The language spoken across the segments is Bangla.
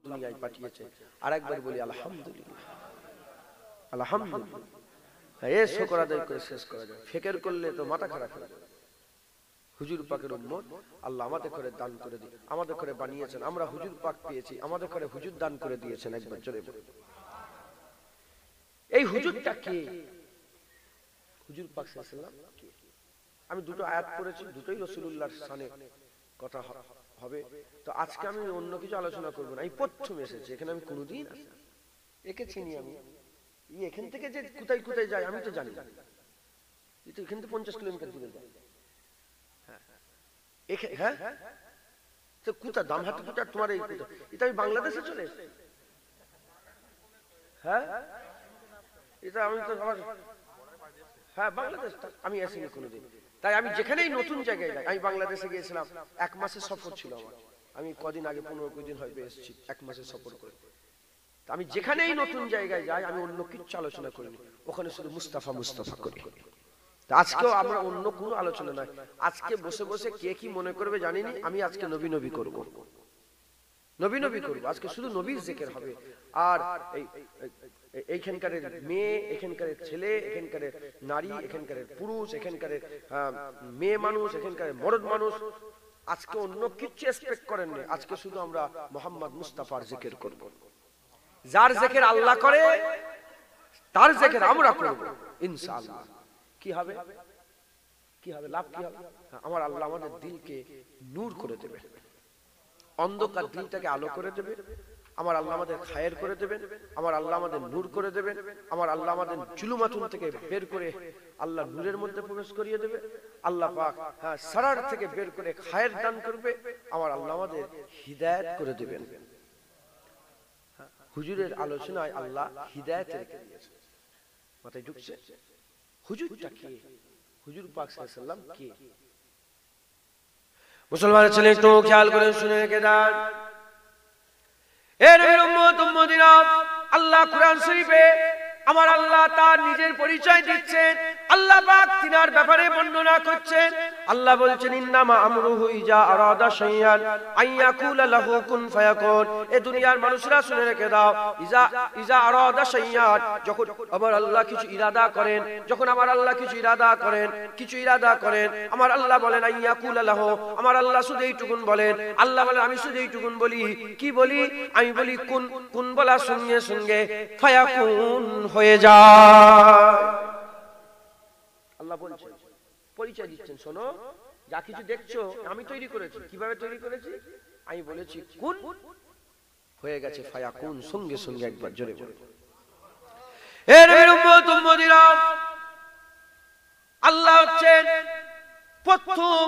দুনিয়ায় পাঠিয়েছে। আরেকবার বলি আলহামদুলিল্লাহ, আলহামদুলিল্লাহ। এ শুকর আদায় করে শেষ করা যায়, ফিকির করলে তো মাথা খারাপ হয়ে যাবে। হুজুর পাকের উম্মত, আল্লাহ আমাদের করে দান করে দিয়ে আমাদের করে বানিয়েছেন, আমরা হুজুর পাক পেয়েছি, আমাদের করে হুজুর দান করে দিয়েছেন। একবার জোরে বলুন, এই হুজুরটা কে? হুজুর পাক সাল্লাল্লাহু আলাইহি ওয়াসাল্লাম কে? আমি দুটো আয়াত পড়েছি, দুটোই রাসূলুল্লাহর শানে কথা হবে। তো আজকে আমি অন্য কিছু আলোচনা করব না। এই প্রথম এসেছে এখানে, আমি কোনোদিন আসি, একে চিনি আমি। এখান থেকে যে কোথায় কোথায় যায় আমি তো জানি না। এটা এখান থেকে 50 কিলোমিটার দূরে যায়। হ্যাঁ, তো কোথা দামহাটি কোথা তোমার? এই কোথা? এটা আমি বাংলাদেশে চলে এসেছি। হ্যাঁ, এটা আমি তো আমার, হ্যাঁ বাংলাদেশ আমি আসিনি কোনোদিন। তাই আমি যেখানেই নতুন জায়গায় যাই, আমি বাংলাদেশে গিয়েছিলাম, 1 মাসের সফর ছিল আমার। আমি কদিন আগে 15 দিন হয়তো এসেছি 1 মাসের সফর করে। আমি যেখানেই নতুন জায়গায় যাই, আমি অন্য কিছু আলোচনা করিনি, ওখানে শুধু মুস্তাফা মুস্তাফা করি। আজকেও আমরা অন্য কোনো আলোচনা নাই। আজকে বসে বসে কে কি মনে করবে জানিনি, আমি আজকে নবী নবী করব, নবী নবী করব। আজকে শুধু নবীর জিকির হবে। আর এইখানকার মেয়ে, এখানকার ছেলে, এখানকার নারী, এখানকার পুরুষ, এখানকার মেয়ে মানুষ, এখানকার মর্দ মানুষ আজকে অন্য কিছু এক্সপেক্ট করেন না। আজকে শুধু আমরা মোহাম্মদ মুস্তাফার জিকির করব। যার জিকির আল্লাহ করে, তার জিকির আমরা করব ইনশাআল্লাহ। কি হবে? কি হবে? লাভ কি হবে? আমার আল্লাহ আমাদের দিলকে নূর করে দেবে, অন্ধকার দিলটাকে আলো করে দেবে। আমার আল্লাহ আমাদের খায়ের করে দেবেন, আমার আল্লাহ আমাদের নূর করে দেবেন, আমার আল্লাহ আমাদের জুলুমাতুন থেকে বের করে আল্লাহ নূরের মধ্যে প্রবেশ করিয়ে দেবে। আল্লাহ পাক সারার থেকে বের করে খায়ের দান করবে। আমার আল্লাহ আমাদের হিদায়াত করে দেবেন। হুজুরের আলোচনায় আল্লাহ হিদায়াত রেখে দিয়েছে। মাথায় ঢুকছে? হুজুরটা কে? হুজুর পাক সাল্লাল্লাহু আলাইহি ওয়াসাল্লাম কে? মুসলমানের ছেলে একটু খেয়াল করে শুনে রেখে দেন। এ নবীর উম্মত উম্মতিরা, আল্লাহ কুরআন শরীফে আমার আল্লাহ তার নিজের পরিচয় দিচ্ছেন। আল্লাহ পাক তিনার ব্যাপারে বর্ণনা করছেন। আল্লাহ বলছেন ইন্নামা আমরুহু ইজা আরাদা শাইআন আইয়াকুলা লাহু কুন ফায়াকুন। এই দুনিয়ার মানুষরা শুনে রেখে দাও, ইজা আরাদা শাইআন, যখন আমার আল্লাহ কিছু ইরাদা করেন, যখন আমার আল্লাহ কিছু ইরাদা করেন, কিছু ইরাদা করেন, আমার আল্লাহ বলেন আইয়াকুলা লাহু, আমার আল্লাহ শুধু এইটুকুন বলেন। আল্লাহ বলেন আমি শুধু এইটুকুন বলি। কি বলি? আমি বলি কুন, কুন বলার সঙ্গে সঙ্গে ফায়াকুন হয়ে যায়। আল্লাহ বলছেন, পরিচয় দিচ্ছেন, শোনো যা কিছু দেখছো আমি তৈরি করেছি। কিভাবে তৈরি করেছি? আমি বলেছি কুন, হয়ে গেছে ফায়াকুন, সঙ্গে সঙ্গে। একবার জোরে বলো। হে নবীর উম্মত উম্মতিরা, আল্লাহ হচ্ছেন প্রথম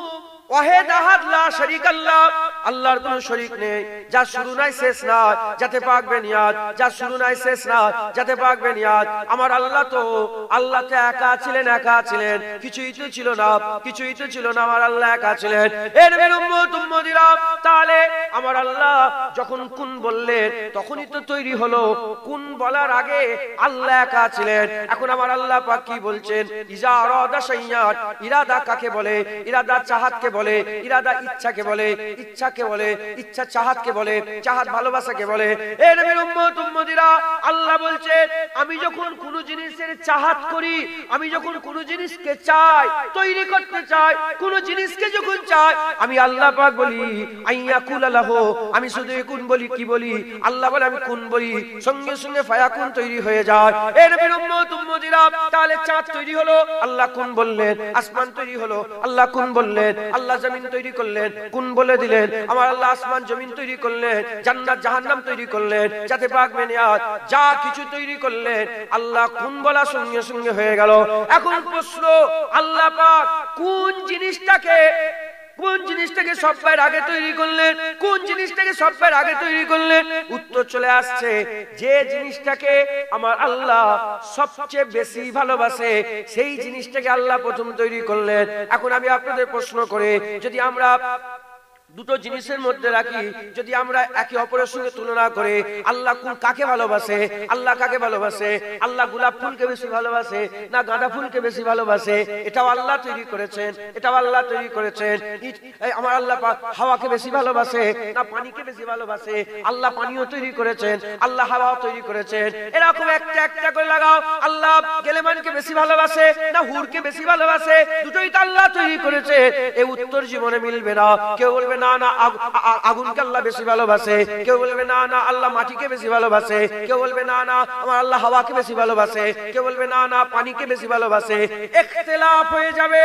ওয়াহিদ আহাদ লা শারীক আল্লাহ। আল্লাহর কোনো শরীক নেই, যার শুরু নাই শেষ নাই, যাতে পাক বেনিয়াত, যার শুরু নাই শেষ নাই, যাতে পাক বেনিয়াত। আমার আল্লাহ তো একা ছিলেন, একা ছিলেন, কিছুই তো ছিল না, কিছুই তো ছিল না, আমার আল্লাহ একা ছিলেন। এ নবীর উম্মত উম্মতিরা, তাহলে আমার আল্লাহ যখন কুন বললেন তখনই তো তৈরি হলো। কুন বলার আগে আল্লাহ একা ছিলেন। এখন আমার আল্লাহ পাক কি বলছেন? ইজা আরাদা শাইআন, ইরাদা কাকে বলে? ইরাদা চাহাতকে বলে, ইরাদা ইচ্ছাকে বলে, ইচ্ছাকে বলে, ইচ্ছা চাহাতকে বলে, চাহাত ভালোবাসাকে বলে। এ নবীর উম্মত উম্মতিরা, আল্লাহ বলছেন আমি যখন কোন জিনিসের চাহাত করি, আমি যখন কোন জিনিসকে চাই, তৈরি করতে চাই, কোন জিনিসকে যখন চাই, আমি আল্লাহ পাক বলি আইয়াকুল লাহু, আমি শুধু কুন বলি। কি বলি? আল্লাহ বলে আমি কুন বলি, সঙ্গে সঙ্গে ফায়াকুন তৈরি হয়ে যায়। এ নবীর উম্মত উম্মতিরা, তাহলে চাঁদ তৈরি হলো, আল্লাহ কুন বললেন। আসমান তৈরি হলো, আল্লাহ কুন বললেন। আল্লাহ জমিন তৈরি করলেন, কুন বলে দিলেন। আমার আল্লাহ আসমান জমিন তৈরি করলেন, জান্নাত জাহান্নাম তৈরি করলেন, যাতে পাক বেনিয়াত, যা কিছু তৈরি করলেন আল্লাহ কুন বলা সঙ্গে সঙ্গে হয়ে গেল। এখন প্রশ্ন, আল্লাহ পাক কোন জিনিসটাকে সবচেয়ে আগে তৈরি করলেন? কোন জিনিসটাকে সবচেয়ে আগে তৈরি করলেন? উত্তর চলে আসছে, যে জিনিসটাকে আমার আল্লাহ সবচেয়ে বেশি ভালোবাসে সেই জিনিসটাকে আল্লাহ প্রথম তৈরি করলেন। এখন আমি আপনাদের প্রশ্ন করে, যদি আমরা দুটো জিনিসের মধ্যে রাখি, যদি আমরা একে অপরের সঙ্গে তুলনা করে আল্লাহ কোন কাকে ভালোবাসে, আল্লাহ কাকে ভালোবাসে, আল্লাহ গোলাপ ফুলকে বেশি ভালোবাসে না গাঁদা ফুলকে বেশি ভালোবাসে, এটাও আল্লাহ তৈরি করেছেন, এটাও আল্লাহ তৈরি করেছেন। আমার আল্লাহ পাক হাওয়াকে বেশি ভালোবাসে না পানিকে বেশি ভালোবাসে, আল্লাহ পানিও তৈরি করেছেন, আল্লাহ হাওয়াও তৈরি করেছেন। এরকম একটা একটা করে লাগাও, আল্লাহ গেলেমানকে বেশি ভালোবাসে না হুরকে বেশি ভালোবাসে, দুটোই তো আল্লাহ তৈরি করেছে। এই উত্তর জীবনে মিলবে না। কেউ বলবে না না আগুনকে আল্লাহ বেশি ভালোবাসে, কেউ বলবে না না আল্লাহ মাটিকে বেশি ভালোবাসে, কেউ বলবে না না আমার আল্লাহ হাওয়াকে বেশি ভালোবাসে, কেউ বলবে না না পানিকে বেশি ভালোবাসে। ইখতিলাফ হয়ে যাবে,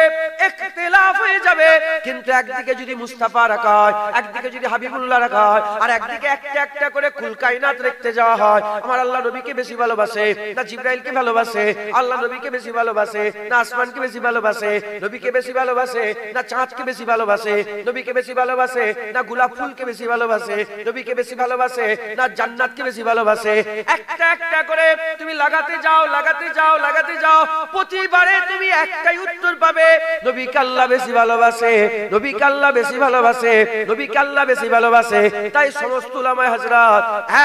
ইখতিলাফ হয়ে যাবে। কিন্তু একদিকে যদি মুস্তাফা রাখা হয়, একদিকে যদি হাবিবুল্লাহ রাখা হয়, আর একদিকে একটা একটা করে কুল কায়নাত রাখতে যাওয়া হয়, আমার আল্লাহ নবীকে বেশি ভালোবাসে না জিবরাইলকে ভালোবাসে, আল্লাহ নবীকে বেশি ভালোবাসে না আসমানকে বেশি ভালোবাসে, নবীকে বেশি ভালোবাসে না চাঁদকে বেশি ভালোবাসে, নবীকে বেশি ভালোবাসে না গোলাপ ফুলকে বেশি ভালোবাসে, নবীকে বেশি ভালোবাসে না জান্নাতকে বেশি ভালোবাসে। একটা একটা করে তুমি লাগাতে যাও, লাগাতে যাও, লাগাতে যাও, প্রতিবারে তুমি একটাই উত্তর পাবে, নবীকে আল্লাহ বেশি ভালোবাসে, নবীকে আল্লাহ বেশি ভালোবাসে, নবীকে আল্লাহ বেশি ভালোবাসে। তাই সমস্ত উলামায়ে হযরত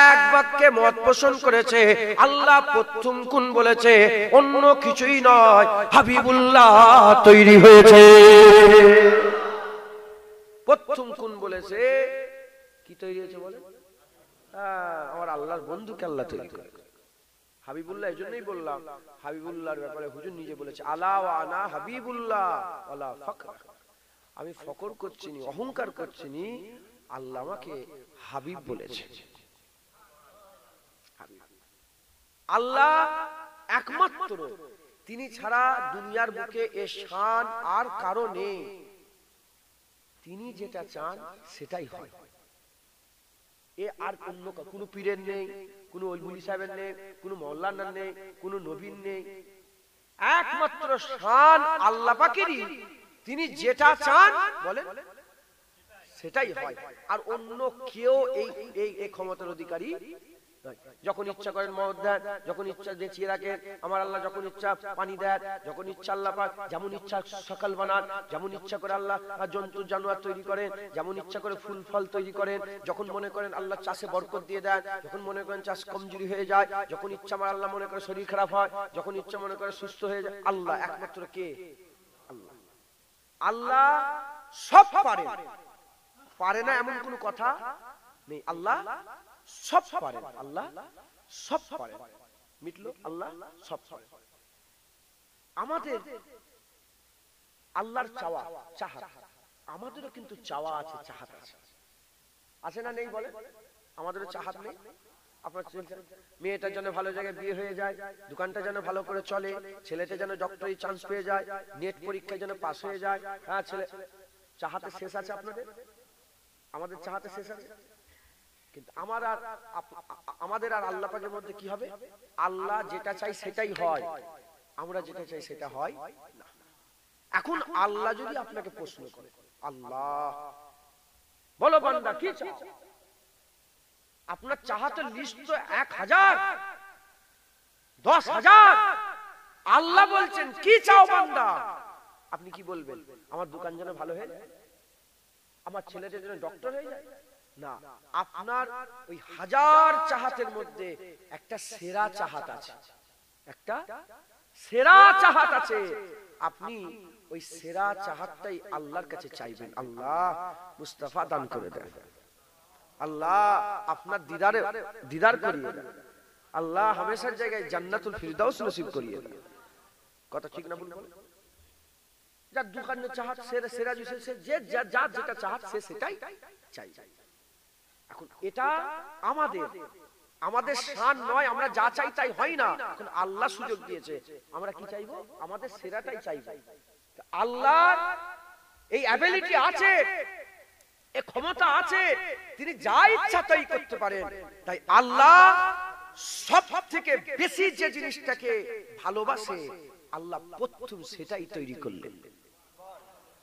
এক বাক্যে মত পোষণ করেছে, আল্লাহ প্রথম কোন বলেছে, অন্য কিছুই নয়, হাবিবুল্লাহ তৈরি হয়েছে। প্রথম কোন বলেছে, কি তৈরি হয়েছে বলে? আমার আল্লাহর বন্ধুকে আল্লাহ তৈরি করে। হাবিবুল্লাহ এজন্যই বললাম, হাবিবুল্লাহর ব্যাপারে হুজুর নিজে বলেছে, আলা ওয়া আনা হাবিবুল্লাহ ওয়ালা ফখর। আমি ফখর করছি না, অহংকার করছি না, আল্লাহ আমাকে হাবিব বলেছে। আল্লাহ একমাত্র, তিনি ছাড়া দুনিয়ার বুকে এ শান আর কারো নেই। তিনি যেটা চান সেটাই হয়। এ আর অন্য কোনো পীরের নেই, কোনো ওলিউল্লাহ সাহেবের নেই, কোনো মাওলানার নেই, কোনো নবীর নেই। একমাত্র শান আল্লাহ পাকেরই, তিনি যেটা চান বলেন সেটাই হয়। আর অন্য কেউ এই ক্ষমতার অধিকারী যখন ইচ্ছা করেন মত দেন, যখন ইচ্ছা দেখিয়ে রাখেন। আমার আল্লাহ যখন ইচ্ছা পানি দেন, যখন ইচ্ছা আল্লাহ পাক যেমন ইচ্ছা সকাল বানান, যেমন ইচ্ছা করে আল্লাহ জন্তু জানোয়ার তৈরি করেন, যেমন ইচ্ছা করে ফুল ফল তৈরি করেন। যখন মনে করেন আল্লাহ চাষে বরকত দিয়ে দেন, যখন মনে করেন চাষ কমজোরি হয়ে যায়, যখন ইচ্ছা আমার আল্লাহ মনে করে শরীর খারাপ হয়, যখন ইচ্ছা মনে করে সুস্থ হয়ে যায়। আল্লাহ একমাত্র কে? আল্লাহ। আল্লাহ সব পারে, পারে না এমন কোন কথা নেই। আল্লাহ সব পারেন, আল্লাহ সব পারেন। মিটলো, আল্লাহ সব পারেন। আমাদের আল্লাহর চাওয়া চাহাত, আমাদেরও কিন্তু চাওয়া আছে, চাহাত আছে, আছে না নেই বলে? আমাদেরও চাহাত নেই। আপনার মেয়েটা যেন ভালো জায়গায় বিয়ে হয়ে যায়, দোকানটা যেন ভালো করে চলে, ছেলেটা যেন ডক্টরি চান্স পেয়ে যায়, নেট পরীক্ষায় যেন পাস হয়ে যায়। হ্যাঁ ছেলে, চাহাতে শেষ আছে আপনাদের? আমাদের চাহাতে শেষ আছে। কিন্তু আমাদের আর আল্লাহ পাকের মধ্যে কি হবে? আল্লাহ যেটা চাই সেটাই হয়, আমরা যেটা চাই সেটা হয় না। এখন আল্লাহ যদি আপনাকে প্রশ্ন করে, আল্লাহ বলো বান্দা কি চাও? আপনার চাহাতের লিস্ট তো 1000 10,000। আল্লাহ বলছেন কি চাও বান্দা? আপনি কি বলবেন? আমার দোকান যেন ভালো হয়ে যায়, আমার ছেলেটা যেন ডক্টর হয়ে যায়। না, আপনার ওই 1000 চাহাতের মধ্যে একটা সেরা চাহাত আছে, একটা সেরা চাহাত আছে। আপনি ওই সেরা চাহাতটাই আল্লাহর কাছে চাইবেন। আল্লাহ মুস্তাফা দান করে দেন, আল্লাহ আপনার দিদার করিয়ে দেন, আল্লাহ হামেশার জায়গায় জান্নাতুল ফিরদাউস নসিব করিয়ে দেন। কথা ঠিক না বলুন? যার দোকানের চাহাত সেরা সে যা যেটা চাহাত সে সেটাই চাই। এখন এটা আমাদের শান নয়, আমরা যা চাই তাই হয় না। এখন আল্লাহ সুযোগ দিয়েছে, আমরা কি চাইবো? আমাদের সেরাটাই চাইবো। আল্লাহ এই অ্যাবিলিটি আছে, এই ক্ষমতা আছে, তিনি যা ইচ্ছা তাই করতে পারেন। তাই আল্লাহ সব থেকে বেশি যে জিনিসটাকে ভালোবাসে, আল্লাহ প্রথম সেটাই তৈরি করলেন।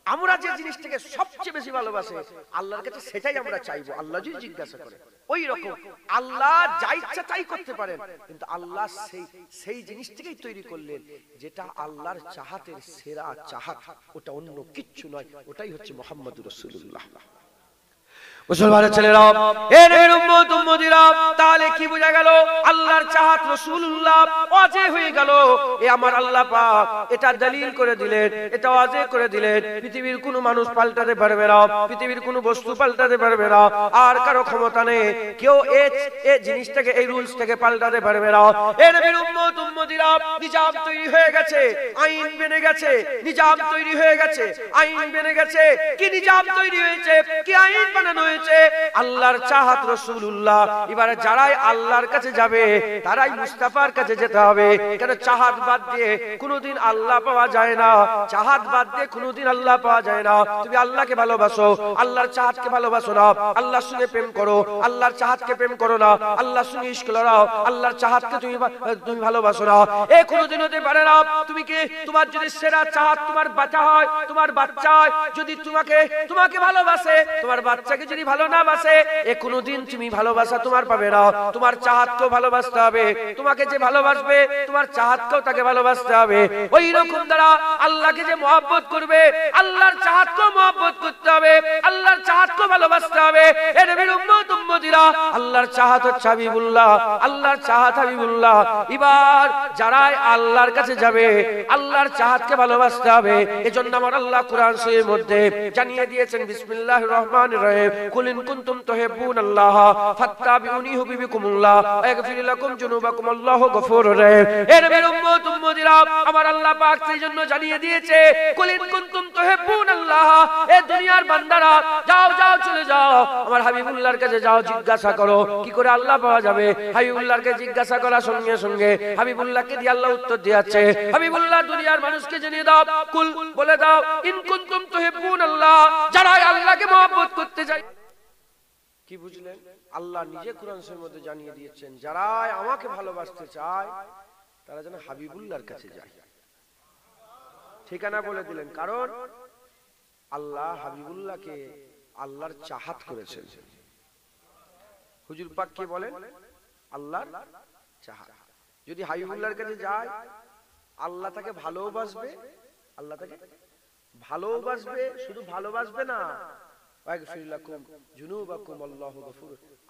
আমরা যে জিনিসটাকে সবচেয়ে বেশি ভালোবাসে আল্লাহর কাছে সেটাই আমরা চাইবো। আল্লাহ যদি জিজ্ঞাসা করে, ওই রকম আল্লাহ যা ইচ্ছা তাই করতে পারেন, কিন্তু আল্লাহ সেই জিনিসটাকেই তৈরি করলেন যেটা আল্লাহর চাহাতের সেরা চাহাত। ওটা অন্য কিচ্ছু নয়, ওটাই হচ্ছে মুহাম্মদুর রাসূলুল্লাহ। মুসলমানের ছেলেরা, এ নবীর উম্মত উম্মতিরা, তাহলে কি বোঝা গেল? আল্লাহর চাহাত রাসূলুল্লাহ ওয়াজিব হয়ে গেল। এ আমার আল্লাহ পাক এটা দলিল করে দিলেন, এটা ওয়াজিব করে দিলেন। পৃথিবীর কোনো মানুষ পাল্টাতে পারবে না, পৃথিবীর কোনো বস্তু পাল্টাতে পারবে না, আর কারো ক্ষমতা নেই কেউ এই জিনিসটাকে, এই রুলসটাকে পাল্টাতে পারবে না। এ নবীর উম্মত উম্মতিরা, নিজাম তৈরি হয়ে গেছে, আইন বেনে গেছে, নিজাম তৈরি হয়ে গেছে, আইন বেনে গেছে। কি নিজাম তৈরি হয়েছে, কি আইন বানানো হয়েছে? আল্লাহর চাহাত রাসূলুল্লাহ। এবারে যারাই আল্লাহর কাছে যাবে তারাই মুস্তাফার কাছে যেতে হবে। কেন? চাহাত বাদ দিয়ে কোনোদিন আল্লাহ পাওয়া যায় না, চাহাত বাদ দিয়ে কোনোদিন আল্লাহ পাওয়া যায় না। তুমি আল্লাহকে ভালোবাসো, আল্লাহর চাহাতকে ভালোবাসো না, আল্লাহর সঙ্গে প্রেম করো, আল্লাহর চাহাতকে প্রেম করো না, আল্লাহর সঙ্গে ইশক লড়াও, আল্লাহর চাহাতকে তুমি ভালোবাসো না। এ কোনোদিন হতে পারে না। তুমি কি, তোমার যদি সেরা চাহাত তোমার বাচ্চা হয়, তোমার বাচ্চা যদি তোমাকে ভালোবাসে, তোমার বাচ্চাকে যদি ভালো না বাসে, এ কোনোদিন তুমি ভালোবাসা তোমার পাবে না। তোমার চাহাতকেও ভালোবাসতে হবে, তোমাকে যে ভালোবাসবে তোমার চাহাতকেও তাকে ভালোবাসতে হবে। ওই রকম দ্বারা আল্লাহকে যে মহব্বত করবে, আল্লাহর চাহাতকেও মহব্বত করতে হবে, আল্লাহর চাহাতকেও ভালোবাসতে হবে। এ নবীর উম্মত উম্মতিরা, আল্লাহর চাহাত হচ্ছে হাবিবুল্লাহ, আল্লাহর চাহাত হাবিবুল্লাহ। এবার যারাই আল্লাহর কাছে যাবে আল্লাহর চাহাতকে ভালোবাসতে হবে। এজন্য আমার আল্লাহ কোরআন শরীফের মধ্যে জানিয়ে দিয়েছেন, বিসমিল্লাহির রহমানির রহিম, কুল ইন কুনতুম তুহিব্বুনাল্লাহ ফাত্তাবিউনি ইউহিব্বুকুমুল্লাহ ওয়া ইয়াগফির লাকুম যুনুবাকুম আল্লাহু গফুরুর রহিম। এ নবীর উম্মত উম্মতিরা, আমার আল্লাহ পাক সেই জন্য জানিয়ে দিয়েছে, কুল ইন কুনতুম তুহিব্বুনাল্লাহ, এ দুনিয়ার বান্দারা যাও যাও চলে যাও আমার হাবিবুল্লাহর কাছে যাও, জিজ্ঞাসা করো কি করে আল্লাহ পাওয়া যাবে। হাবিবুল্লাহকে জিজ্ঞাসা করার সঙ্গে সঙ্গে হাবিবুল্লাহকে দিয়ে আল্লাহ উত্তর দিয়েছে। হাবিবুল্লাহ দুনিয়ার মানুষকে জানিয়ে দাও, কুল বলে দাও, ইন কুনতুম তুহিব্বুনাল্লাহ, যারা আল্লাহকে মহব্বত করতে যায়। কি বুঝলেন? আল্লাহ নিজে কোরআন শরীফের মধ্যে জানিয়ে দিয়েছেন, যারা আমাকে ভালোবাসতে চায় তারা যেন হাবিবুল্লাহর কাছে যায়। ঠিকানা বলে দিলেন, কারণ আল্লাহ হাবিবুল্লাহকে আল্লাহর চাহাত করেছেন। হুজুর পাক কি বলেন? আল্লাহর চাহাত। যদি হাবিবুল্লাহর কাছে যায় আল্লাহ তাকে ভালোবাসবে, আল্লাহ তাকে ভালোবাসবে, শুধু ভালোবাসবে না,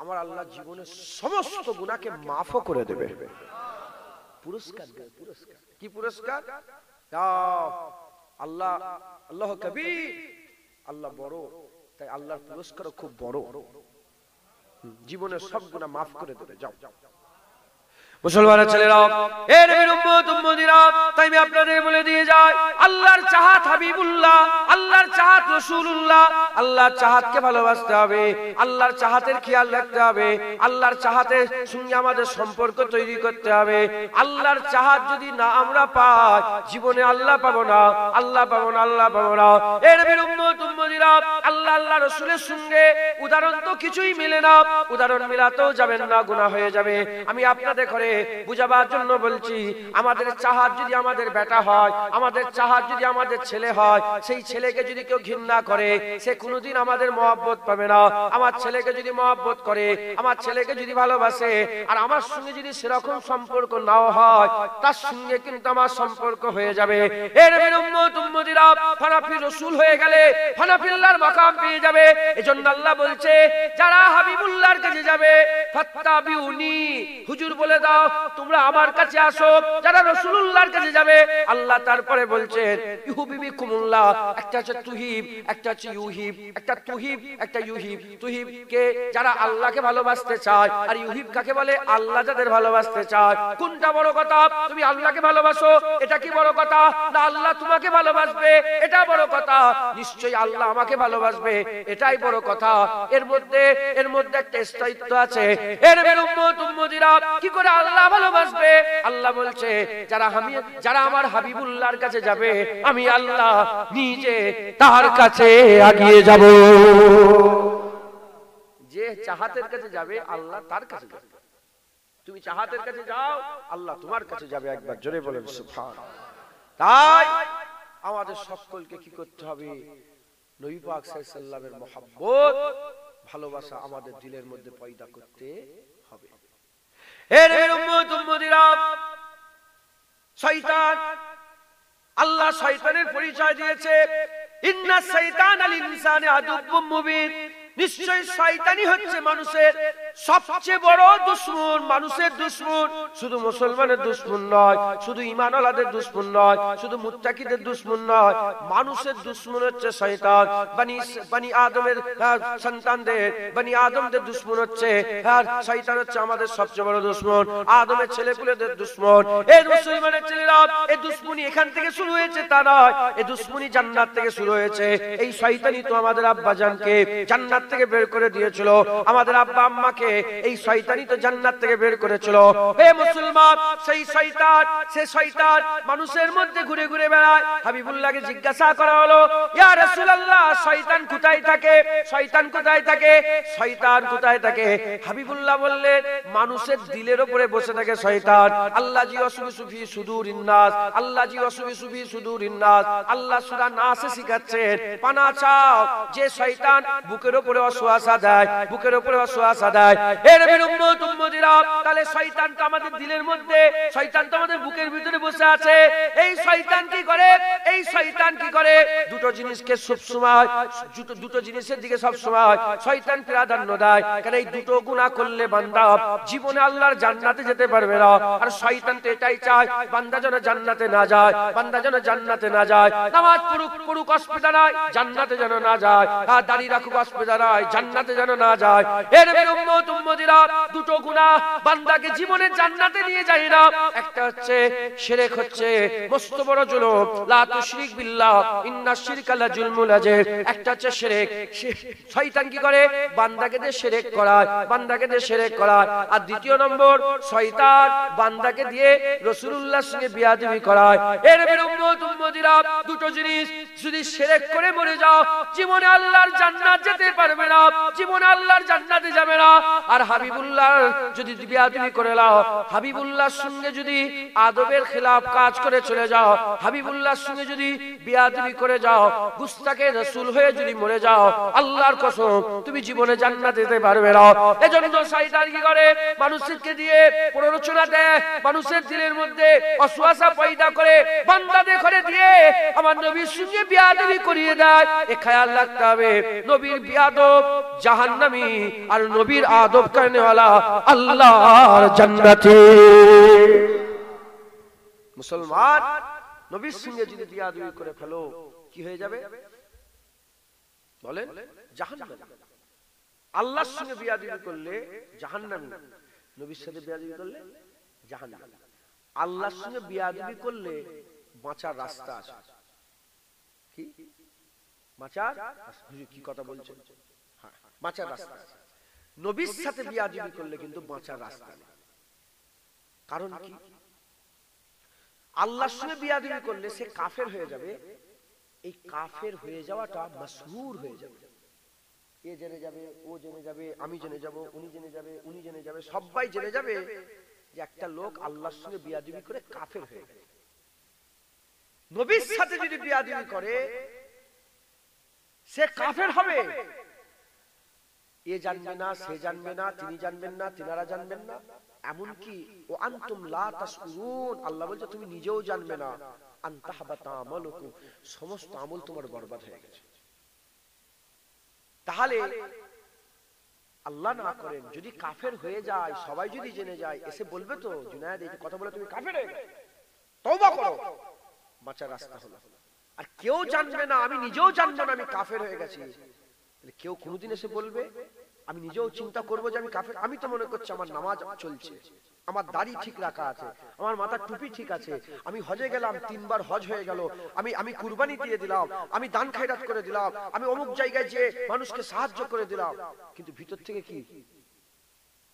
আমার আল্লাহ জীবনের সমস্ত গুনাহকে মাফও করে দেবে। পুরস্কার দেবে, পুরস্কার। কি পুরস্কার? আল্লাহ আল্লাহ কবির, আল্লাহ বড়, তাই আল্লাহর পুরস্কারও খুব বড়। জীবনের সব গুনাহ মাফ করে দেবে। যাও মুসলমানের ছেলেরা, এ নবীর উম্মত উম্মতিরা, তাই আমি আপনাদের বলে দিয়ে যাই, আল্লাহর চাহাত হাবিবুল্লাহ, আল্লাহর চাহাত রাসূলুল্লাহ। আল্লাহর চাহাতকে ভালোবাসতে হবে, আল্লাহর চাহাতের খেয়াল রাখতে হবে, আল্লাহর চাহাতের সঙ্গে আমাদের সম্পর্ক তৈরি করতে হবে। আল্লাহর চাহাত যদি না আমরা পাই, জীবনে আল্লাহ পাবো না, আল্লাহ পাবো না, আল্লাহ পাবো না। এ নবীর উম্মত উম্মতিরা, আল্লাহ আল্লাহ রাসূলের সঙ্গে উদাহরণ তো কিছুই মিলে না, উদাহরণ মিলাতেও যাবেন না, গুনাহ হয়ে যাবে। আমি আপনাদের করে বুঝাবার জন্য বলছি, আমাদের চাহাত যদি আমাদের বেটা হয়, আমাদের চাহাত যদি আমাদের ছেলে হয়, সেই ছেলেকে যদি কেউ ঘৃণা করে সে কোনোদিন আমাদের মহব্বত পাবে না। আমার ছেলেকে যদি মহব্বত করে, আমার ছেলেকে যদি ভালোবাসে, আর আমার সঙ্গে যদি সেরকম সম্পর্ক নাও হয়, তার সঙ্গে কিন্তু আমার সম্পর্ক হয়ে যাবে। এর উম্মত উম্মতিরা, ফানাফি রাসূল হয়ে গেলে ফানাফিল্লাহর মাকাম পেয়ে যাবে। এজন্য আল্লাহ বলছে, যারা হাবিবুল্লাহর কাছে যাবে ফাত্তাবিউনি, হুজুর বলে দাও তোমরা আমার কাছে আসো। যারা রাসূলুল্লাহর কাছে যাবে, আল্লাহ তারপরে বলছেন ইউহিব্বুকুমুল্লাহ, একটা হচ্ছে তুহিব, একটা হচ্ছে ইউহিব, একটা তুহিব, একটা ইউহিব। তুহিব কে? যারা আল্লাহকে ভালোবাসতে চায়, আর ইউহিব কাকে বলে? আল্লাহ যাদের ভালোবাসতে চায়। কোনটা বড় কথা? তুমি আল্লাহকে ভালোবাসো, এটা কি বড় কথা? না আল্লাহ তোমাকে ভালোবাসবে, এটা বড় কথা। নিশ্চয়ই আল্লাহ আমাকে ভালোবাসবে, এটাই বড় কথা। এর মধ্যে একটা স্থায়িত্ব আছে। এর উম্মত উম্মতিরা, কি করে আল্লাহ ভালোবাসবে? আল্লাহ বলছে, যারা আমার হাবিবুল্লাহর কাছে যাবে, আমি আল্লাহ নিজে তার কাছে এগিয়ে যাব। যে চাহাতের কাছে যাবে আল্লাহ তার কাছে যাবে। তুমি চাহাতের কাছে যাও, আল্লাহ তোমার কাছে যাবে। একবার জোরে বলেন সুবহানাল্লাহ। তাই আমাদের সকলকে কি করতে হবে? নবী পাক সাল্লাল্লাহু আলাইহি ওয়াসাল্লামের মহব্বত, ভালোবাসা আমাদের দিলের মধ্যে পয়দা করতে হবে। এর উম্মত উম্মতিরা, শয়তান, আল্লাহ শয়তানের পরিচয় দিয়েছে, ইন্নাস শাইতানা লিল ইনসানি আদুব্বুম মুবিন। নিশ্চয়ই শয়তানি হচ্ছে মানুষের সবচেয়ে বড় দুশমন। মানুষের দুশমন শুধু মুসলমানের দুশমন নয়, শুধু ঈমানওয়ালাদের দুশমন নয়, শুধু মুত্তাকিদের দুশমন নয়, মানুষের দুশমন হচ্ছে শয়তান। বনি আদমের সন্তানদের, বনি আদমদের দুশমন হচ্ছে, আর শয়তান হচ্ছে আমাদের সবচেয়ে বড় দুশমন, আদমের ছেলেপুলেদের দুশমন। এই মুসলমানের ছেলেরা এই দুশমনি এখান থেকে শুরু হয়েছে তা নয়, এই দুশমনি জান্নাত থেকে শুরু হয়েছে। এই শয়তানি তো আমাদের আব্বাজানকে জান্নাত থেকে বের করে দিয়েছিল, আমাদের আব্বা আম্মাকে এই শয়তানি তো জান্নাত থেকে বের করেছিল। হে মুসলমান, সেই শয়তান, সে শয়তান মানুষের মধ্যে ঘুরে ঘুরে বেড়ায়। হাবিবুল্লাহকে জিজ্ঞাসা করা হলো, ইয়া রাসূলুল্লাহ, শয়তান কোথায় থাকে? শয়তান কোথায় থাকে? শয়তান কোথায় থাকে? হাবিবুল্লাহ বললেন, মানুষের দিলের উপরে বসে থাকে শয়তান। আল্লাহ জি ওয়াসবিসু ফি সুদুরিন নাস, আল্লাহ জি ওয়াসবিসু ফি সুদুরিন নাস। আল্লাহ সূরা নাসে শিখাচ্ছেন, পানা চাও যে শয়তান বুকের উপরে ওয়াসওয়াসা দেয়, বুকের উপরে ওয়াসওয়াসা দেয়। এর নবীর উম্মত উম্মতিরা, তাহলে শয়তান তো আমাদের দিলের মধ্যে, শয়তান তো আমাদের বুকের ভিতরে বসে আছে। এই শয়তান কি করে? এই শয়তান কি করে? দুটো জিনিসকে সব সময়, দুটো জিনিসের দিকে সব সময় শয়তান প্রাধান্য দেয়। কারণ এই দুটো গুনাহ করলে বান্দা জীবনে আল্লাহর জান্নাতে যেতে পারবে না। আর শয়তান তো এটাই চায় বান্দা যেন জান্নাতে না যায়, বান্দা যেন জান্নাতে না যায়। নামাজ পড়ুক অসুবিধায়, জান্নাতে যেন না যায়। আর দাড়ি রাখুক অসুবিধায়, জান্নাতে যেন না যায়। এর নবীর উম্মত উম্মতিরা, দুটো গুনাহ বান্দাকে জীবনে জান্নাতে নিয়ে যায় না। একটা হচ্ছে শিরক, হচ্ছে মস্ত বড় জুলুম, লা তুশরিক বিল্লাহ ইন্নাশ শিরকা লা জুলমুন আযীম। একটা হচ্ছে শিরক, শয়তান কি করে? বান্দাকে দিয়ে শিরক করায়, বান্দাকে দিয়ে শিরক করায়। আর দ্বিতীয় নম্বর, শয়তান বান্দাকে দিয়ে রাসূলুল্লাহর সঙ্গে বিয়াদবি করায়। এর নবীর উম্মত উম্মতিরা, দুটো জিনিস যদি শিরক করে মরে যাও, জীবনে আল্লাহর জান্নাত যেতে পারবে না, জীবনে আল্লাহর জান্নাতে যাবে না। আর হাবিবুল্লাহ যদি বিয়াদবি করে নাও, হাবিবুল্লাহর সঙ্গে যদি আদবের খেলাফ কাজ করে চলে যাও, হাবিবুল্লাহর সঙ্গে যদি বিয়াদবি করে যাও, গুস্তাকে রাসূল হয়ে যদি মরে যাও, আল্লাহর কসম তুমি জীবনে জান্নাতে যেতে পারবে না। এজন্য শয়তান কি করে? মানুষকে দিয়ে প্ররোচনা দেয়, মানুষের দিলের মধ্যে ওয়াসওয়াসা পয়দা করে, বান্দাদের করে দিয়ে আমার নবীর সঙ্গে বিয়াদবি করিয়ে দেয়। এ খেয়াল রাখতে হবে, নবীর বিয়াদব জাহান্নামী, আর নবীর আদব করনেওয়ালা আল্লাহর জান্নাতি। মুসলমান নবীর সঙ্গে যদি বিয়াদবি করে ফেলো, কি হয়ে যাবে বলেন? জাহান্নামী। আল্লাহর সঙ্গে বিয়াদবি করলে জাহান্নামী, নবীর সাথে বিয়াদবি করলে জাহান্নামী। আল্লাহর সঙ্গে বিয়াদবি করলে বাঁচার রাস্তা আছে। কি বাঁচার? কি কথা বলছেন? হ্যাঁ, বাঁচার রাস্তা আছে। নবীর সাথে বিয়াদবি করলে কিন্তু বাঁচার রাস্তা নেই। কারণ কি? আল্লাহর সঙ্গে বিয়াদবি করলে সে কাফের হয়ে যাবে। এই কাফের হয়ে যাওয়াটা মাশহুর হয়ে যাবে। এ জেনে যাবে, ও জেনে যাবে, আমি জেনে যাব, উনি জেনে যাবে, উনি জেনে যাবে, সবাই জেনে যাবে যে একটা লোক আল্লাহর সঙ্গে বিয়াদবি করে কাফের হয়ে গেছে। নবীর সাথে যদি বিয়াদবি করে সে কাফের হবে। এ জানবে না, সে জানবে না, তিনি জানবেন না, তিনারা জানবেন না, এমনকি ও আনতুম লা তাশউরুন, আল্লাহ বলছে তুমি নিজেও জানবে না। আনতাহবাতা আমালুকুম, সমস্ত আমল তোমার বরবাদ হয়ে গেছে। তাহলে আল্লাহ না করেন যদি কাফের হয়ে যায়, সবাই যদি জেনে যায়, এসে বলবে তো জুনায়েদ এই কথা বলে তুমি কাফের হয়ে গেলে, তওবা করো, বাঁচার রাস্তা হলো। আর কেউ জানবে না, আমি নিজেও জানবো না আমি কাফের হয়ে গেছি। কেউ কোনোদিন এসে বলবে? আমি নিজেও চিন্তা করবো যে আমি কাফের। আমি তো মনে করছি আমার নামাজ চলছে, আমার দাড়ি ঠিক রাখা আছে, আমার মাথার টুপি ঠিক আছে, আমি হজে গেলাম, 3 বার হজ হয়ে গেল, আমি কুরবানি দিয়ে দিলাম, আমি দান খায়রাত করে দিলাম, আমি অমুক জায়গায় যে মানুষকে সাহায্য করে দিলাম, কিন্তু ভিতর থেকে কি?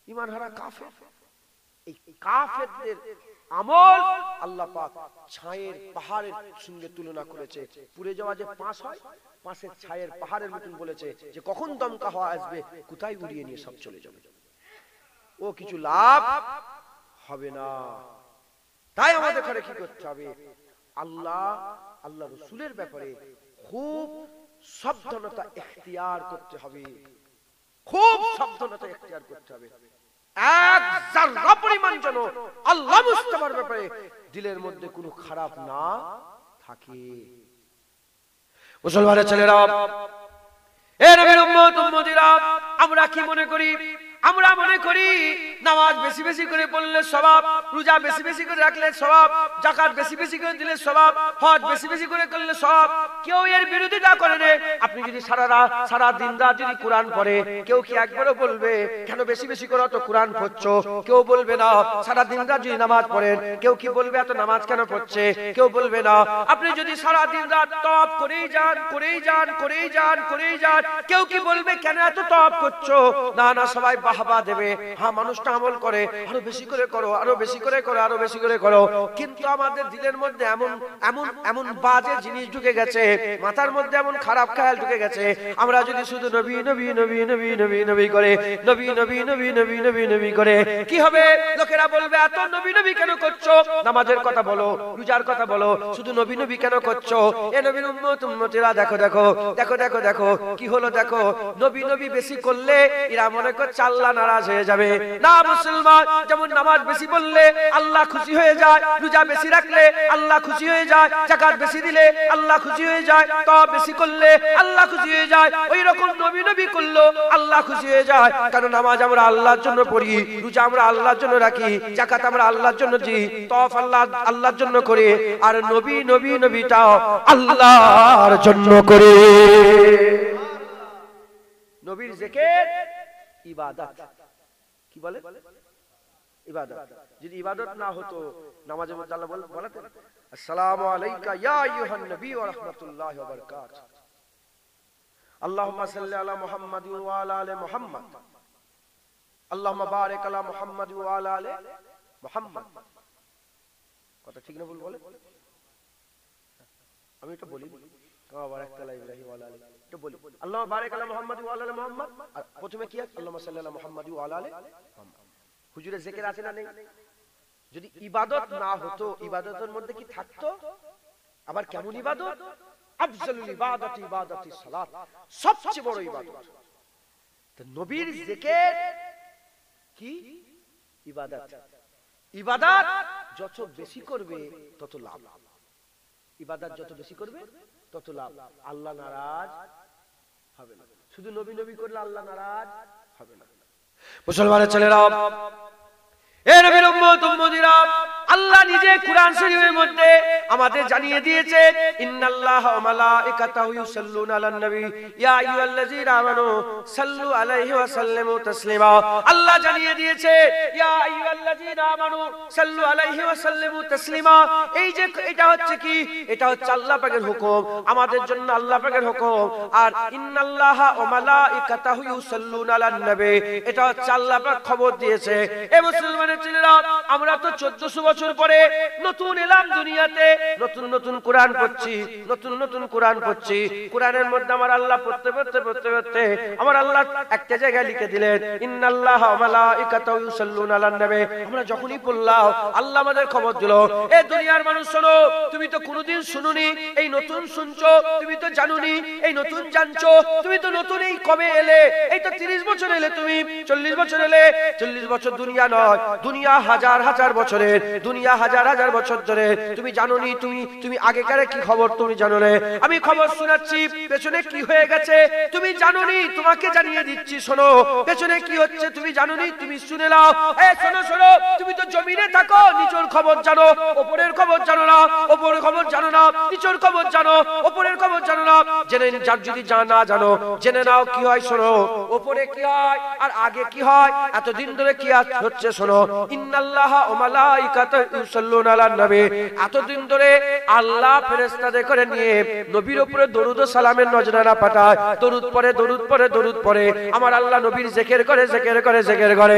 ঈমান হারা কাফের। এই কাফেরদের আমল আল্লাহ পাক ছায়ের পাহাড়ের সঙ্গে তুলনা করেছে। পুড়ে যাওয়া যে পাঁশ হয়, পাঁশের ছায়ের পাহাড়ের মতন বলেছে যে কখন দমকা হওয়া আসবে, কোথায় উড়িয়ে নিয়ে সব চলে যাবে, ও কিছু লাভ হবে না। তাই আমাদের ঘরে কি করতে হবে? আল্লাহ রাসূলের ব্যাপারে খুব সাবধানতা ইখতিয়ার করতে হবে, খুব সাবধানতা ইখতিয়ার করতে হবে। এক যারা পরিমাণ যেন আল্লাহ মুস্তাফার ব্যাপারে দিলের মধ্যে কোনো খারাপ না থাকে। মুসলমানের ছেলেরা, এ নবীর উম্মত উম্মতিরা, আমরা কি মনে করি? আমরা মনে করি নামাজ বেশি বেশি করে পড়লে সওয়াব, রোজা বেশি বেশি করে রাখলে সওয়াব, যাকাত বেশি বেশি করে দিলে সওয়াব, হজ বেশি বেশি করে করলে সওয়াব। কেউ এর বিরোধিতা করে না। আপনি যদি সারা দিন রাত যদি কোরআন পড়ে, কেউ কি একবারও বলবে কেন বেশি বেশি করে তো কোরআন পড়ছো? কেউ বলবে না। সারা দিন রাত যদি নামাজ পড়েন, কেউ কি বলবে এত নামাজ কেন পড়ছে? কেউ বলবে না। আপনি যদি সারা দিন রাত তওয়াব করেই যান, কেউ কি বলবে কেন এত তওয়াব করছো? না না, সবাই বাহবা দেবে। হ্যাঁ, মানুষটা আমল করে, আরো বেশি করে করো, আরো বেশি করে করো, আরো বেশি করে করো। কিন্তু আমাদের দিলের মধ্যে এমন এমন এমন বাজে জিনিস ঢুকে গেছে, মাথার মধ্যে এমন খারাপ খেয়াল ঢুকে গেছে। আমরা যদি শুধু নবী নবী নবী নবী নবী নবী করে, নবী নবী নবী নবী নবী নবী করে, কি হবে? লোকেরা বলবে এত নবী নবী কেন করছো? নামাজের কথা বলো, রোজার কথা বলো, শুধু নবী নবী কেন করছো? এ নবীর উম্মত উম্মতিরা, দেখো দেখো দেখো দেখো দেখো কি হলো। দেখো, নবী নবী বেশি করলে এরা মনে করছে আল্লাহ নারাজ হয়ে যাবে। না মুসলমান, যেমন নামাজ বেশি পড়লে আল্লাহ খুশি হয়ে যায়, রোজা বেশি রাখলে আল্লাহ খুশি হয়ে যায়, যাকাত বেশি দিলে আল্লাহ খুশি হয়ে যায়, তওয়াব বেশি করলে আল্লাহ খুশি হয়ে যায়, ওই রকম নবী নবী করলো আল্লাহ খুশি হয়ে যায়। কারণ নামাজ আমরা আল্লাহর জন্য পড়ি, রোজা আমরা আল্লাহর জন্য রাখি, যাকাত আমরা আল্লাহর জন্য দিই, তওয়াব আল্লাহর জন্য করি, আর নবী নবী নবীটাও আল্লাহর জন্য করি। নবীর জিকির ইবাদত। কি বলে? ইবাদত। যদি ইবাদত না হতো, নামাজের মধ্যে আল্লাহ বলতেন আসসালামু আলাইকা ইয়া আইয়ুহান নবী ওয়া রাহমাতুল্লাহি ওয়া বারাকাতুহু, আল্লাহুম্মা সাল্লি আলা মুহাম্মাদ ওয়া আলা আলি মুহাম্মাদ, আল্লাহুম্মা বারিক আলা মুহাম্মাদ ওয়া আলা আলি মুহাম্মাদ। কথা ঠিক না ভুল বলে? আমি এটা বলি, কামা বারাকতা আলা ইব্রাহিম ওয়া আলা আলি, এটা বলি আল্লাহুম্মা বারিক আলা মুহাম্মাদ ওয়া আলা আলি মুহাম্মাদ। আর প্রথমে কি আছে? আল্লাহুম্মা সাল্লি আলা মুহাম্মাদ ওয়া আলা আলি মুহাম্মাদ। হুজুরের জিকির আছে না নেই? যদি ইবাদত না হতো, ইবাদতের মধ্যে কি থাকতো? আবার কেমন ইবাদত? আফজালুল ইবাদাতি ইবাদাতুস সালাত, সবচেয়ে বড় ইবাদত। তো নবীর জিকির কি? ইবাদত। ইবাদত যত বেশি করবে তত লাভ। ইবাদত যত বেশি করবে তত লাভ। আল্লাহ নারাজ হবে না। শুধু নবী নবী করলে আল্লাহ নারাজ হবে না। মুসলমানের ছেলেরা, এ নবীর উম্মত উম্মতিরা, আল্লাহ নিজে কোরআন শরীফের মধ্যে আমাদের জানিয়ে দিয়েছে ইন্নাল্লাহা ওয়া মালাইকাতাহু ইউসাল্লুনা আলান নবী ইয়া আইয়ুহাল্লাযীনা আমানু সাল্লু আলাইহি ওয়া সাল্লিমু তাসলিমা। আল্লাহ জানিয়ে দিয়েছে ইয়া আইয়ুহাল্লাযীনা আমানু সাল্লু আলাইহি ওয়া সাল্লিমু তাসলিমা। এই যে এটা হচ্ছে কি? এটা হচ্ছে আল্লাহ পাকের হুকুম, আমাদের জন্য আল্লাহ পাকের হুকুম। আর ইন্নাল্লাহা ওয়া মালাইকাতাহু ইউসাল্লুনা আলান নবী, এটা হচ্ছে আল্লাহ পাক খবর দিয়েছে। এ মুসলমান ছেলেরা, আমরা তো 1400 বছর পরে নতুন এলাম দুনিয়াতে, নতুন নতুন কোরআন পড়ছি, নতুন নতুন কোরআন পড়ছি। কোরআনের মধ্যে আমার আল্লাহ পড়তে পড়তে পড়তে পড়তে আমার আল্লাহ একটা জায়গায় লিখে দিলেন ইন্নাল্লাহা ওয়া মালাইকাতাহু ইউসাল্লুনা আলান নবী। আমরা যখনই পড়লাম, আল্লাহ আমাদের খবর দিল, এ দুনিয়ার মানুষ শোনো, তুমি তো কোনোদিন শুনুনি, এই নতুন শুনছো, তুমি তো জানুনি, এই নতুন জানছো, তুমি তো নতুন এই কবে এলে, এই তো 30 বছর এলে, তুমি 40 বছর এলে। 40 বছর দুনিয়া নয়, দুনিয়া হাজার হাজার বছরের, দুনিয়া হাজার হাজার বছর ধরে তুমি জানোনি, তুমি আগেকার কি খবর তুমি জানো না। আমি খবর শোনাচ্ছি পেছনে কি হয়ে গেছে তুমি জানোনি, তোমাকে জানিয়ে দিচ্ছি শোনো। পেছনে কি হচ্ছে তুমি জানোনি, তুমি শুনে নাও। এই শোনো শোনো, তুমি তো জমিনে থাকো, নিচের খবর জানো, উপরের খবর জানো না, উপরের খবর জানো না, নিচের খবর জানো, উপরের খবর জানো না। জেনে যদি না জানো, জেনে নাও কি হয় শোনো, উপরে কি হয় আর আগে কি হয়, এতদিন ধরে কি হচ্ছে শোনো। ইন্নাল্লাহা ওয়া মালাইকাতাহু ইউসাল্লুনা আলান নবী, এতদিন ধরে আল্লাহ ফেরেশতাদের করে নিয়ে নবীর উপরে দরুদ ও সালামের নজরানা পাঠায়, দরুদ পড়ে দরুদ পড়ে দরুদ পড়ে। আমার আল্লাহ নবীর জিকির করে জিকির করে জিকির করে।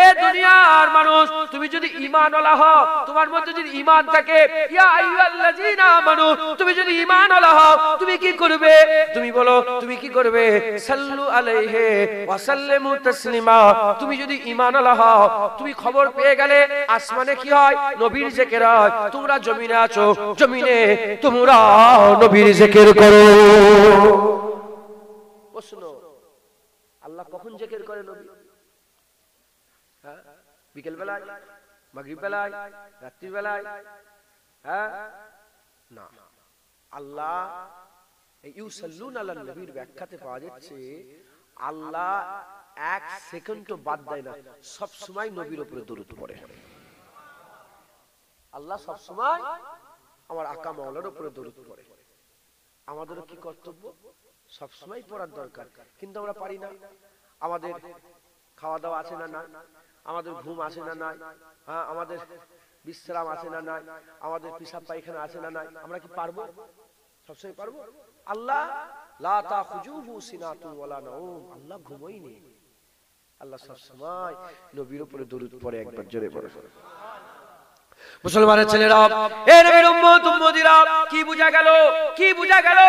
এ দুনিয়ার মানুষ, তুমি যদি ঈমানওয়ালা হও, তোমার মধ্যে যদি ঈমান থাকে, ইয়া আইয়ুহাল্লাযীনা আমানু, তুমি যদি ঈমানওয়ালা হও, তুমি কি করবে? তুমি বলো, তুমি কি করবে? সাল্লু আলাইহি ওয়া সাল্লিমু তাসলিমা। তুমি যদি ঈমানওয়ালা হও, তুমি খবর পেয়ে গেলে আসমানে কি হয়, নবীর জিকির হয়। তোমরা জমিনে আছো, জমিনে তোমরা নবীর জিকির করো। প্রশ্ন, আল্লাহ কখন জিকির করে নবী? হ্যাঁ, বিকেল বেলায়, মাগরিব বেলায়, রাত্রি বেলায়? হ্যাঁ না, আল্লাহ এই ইউসাল্লুনা আলান নবীর ব্যাখ্যাতে পাওয়া যাচ্ছে আল্লাহ এক সেকেন্ডও বাদ দেয় না, সব সময় নবীর উপরে দরুদ পড়ে। আল্লাহ সব সময় আমার আকা মাওলার উপরে দরুদ পড়ে। আমাদেরও কি কর্তব্য? সব সময় পড়ার দরকার, কিন্তু আমরা পারি না। আমাদের খাওয়া দাওয়া আছে না নাই, আমাদের ঘুম আছে না নাই, হ্যাঁ আমাদের বিশ্রাম আছে না নাই, আমাদের পিসাব পায়খানা আছে না নাই, আমরা কি পারবো? সবসময় পারবো? আল্লাহ লা তাখুজুহু সিনাতুন ওয়ালা নাওম, আল্লাহ ঘুমোই নেই। আল্লাহ সব সময় নবীর উপরে দরুদ পড়ে। একবার জোরে পড়ে। মুসলমানের ছেলেরা, এ নবীর উম্মত উম্মতিরা, কি বুঝা গেল? কি বুঝা গেল?